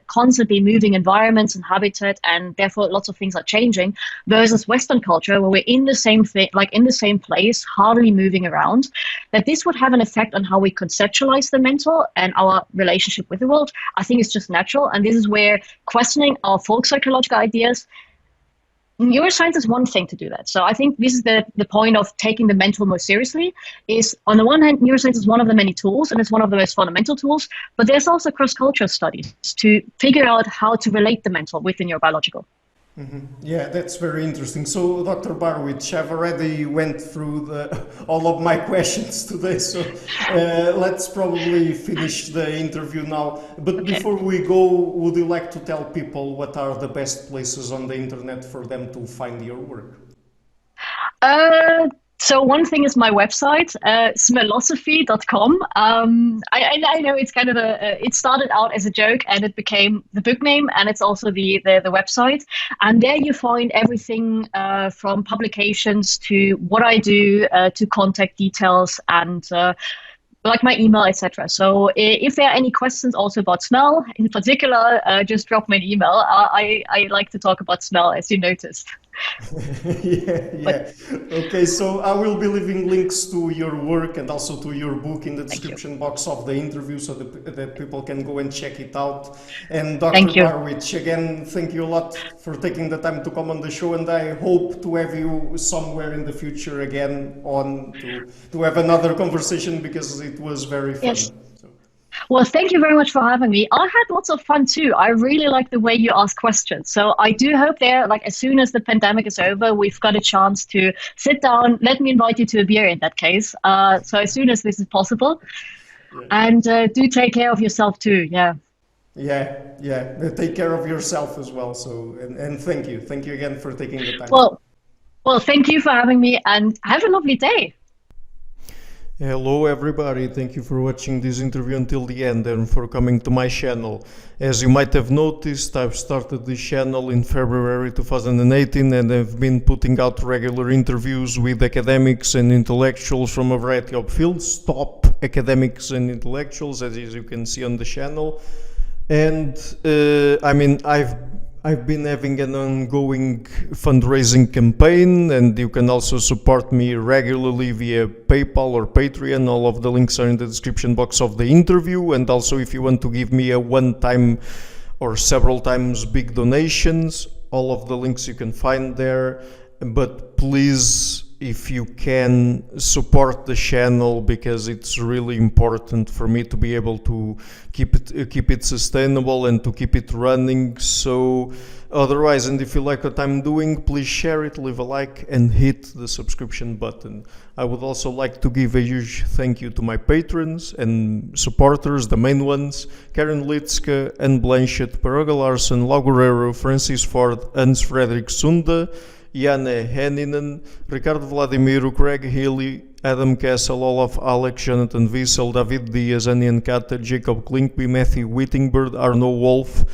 constantly moving environments and habitat, and therefore lots of things are changing. Versus Western culture, where we're in the same thing, like in the same place, hardly moving around. That this would have an effect on how we conceptualize the mental and our relationship with the world. I think it's just natural, and this is where questioning our folk psychological ideas. Neuroscience is one thing to do that. So I think this is the point of taking the mental more seriously is, on the one hand, neuroscience is one of the many tools, and it's one of the most fundamental tools, but there's also cross-cultural studies to figure out how to relate the mental within your biological. Mm-hmm. Yeah, that's very interesting. So, Dr. Barwich, I've already went through all of my questions today, so let's probably finish the interview now. But okay. Before we go, would you like to tell people what are the best places on the internet for them to find your work? So one thing is my website, Smellosophy.com. I know it's kind of it started out as a joke and it became the book name, and it's also the website. And there you find everything from publications to what I do, to contact details, and like my email, etc. So if there are any questions also about smell in particular, just drop me an email. I like to talk about smell, as you noticed. Yeah. Okay, so I will be leaving links to your work and also to your book in the description box of the interview, so that people can go and check it out. And Dr. Barwich, again, thank you a lot for taking the time to come on the show, and I hope to have you somewhere in the future again on to have another conversation, because it was very fun. Yes. Well, thank you very much for having me. I had lots of fun too. I really like the way you ask questions. So I do hope as soon as the pandemic is over, we've got a chance to sit down. Let me invite you to a beer in that case. So as soon as this is possible. Yeah. And do take care of yourself too. Yeah. Yeah. Take care of yourself as well. So, and thank you. Thank you again for taking the time. Well, thank you for having me, and have a lovely day. Hello everybody, thank you for watching this interview until the end and for coming to my channel. As you might have noticed, I've started this channel in February 2018 and I've been putting out regular interviews with academics and intellectuals from a variety of fields, top academics and intellectuals, as you can see on the channel. And I've been having an ongoing fundraising campaign, and you can also support me regularly via PayPal or Patreon. All of the links are in the description box of the interview. And also, if you want to give me a one-time or several times big donations, all of the links you can find there. But please, if you can, support the channel, because it's really important for me to be able to keep it sustainable and to keep it running. So otherwise, and if you like what I'm doing, please share it, leave a like, and hit the subscription button. I would also like to give a huge thank you to my patrons and supporters, the main ones: Karen Litska, Anne Blanchett, Paroga Larson, Laguerrero, Francis Ford, Hans Frederick Sunda, Janne Henninen, Ricardo Vladimiro, Craig Healy, Adam Kessel, Olaf Alex, Jonathan Wiesel, David Diaz, Anian Katter, Jacob Klinkby, Matthew Whittingbird, Arno Wolf,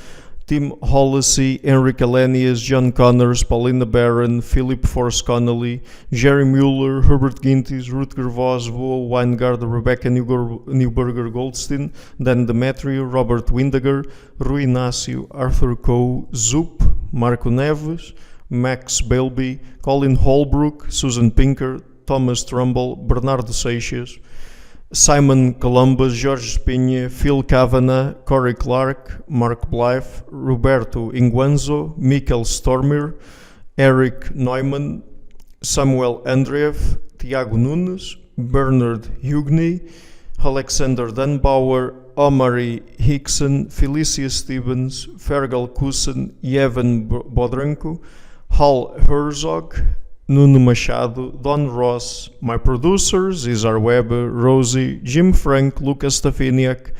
Tim Hollesy, Henrik Alenius, John Connors, Paulina Barron, Philip Force Connolly, Jerry Mueller, Herbert Gintis, Rutger Vos, Bo Weingard, Rebecca Newberger Goldstein, Dan Demetrio, Robert Windiger, Rui Inácio, Arthur Coe, Zoop, Marco Neves, Max Bailby, Colin Holbrook, Susan Pinker, Thomas Trumbull, Bernardo Seixas, Simon Columbus, Jorge Espinha, Phil Kavanagh, Corey Clark, Mark Blythe, Roberto Inguanzo, Mikkel Stormir, Eric Neumann, Samuel Andreev, Tiago Nunes, Bernard Hugney, Alexander Dunbauer, Omari Hickson, Felicia Stevens, Fergal Kusen, Yevon Bodrenko, Hal Herzog, Nuno Machado, Don Ross, my producers, Isar Weber, Rosie, Jim Frank, Lucas Stafiniak,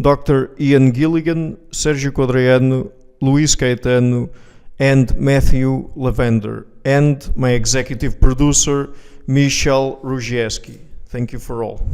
Dr. Ian Gilligan, Sergio Codreanu, Luís Caetano, and Matthew Lavender, and my executive producer, Michel Rugieski. Thank you for all.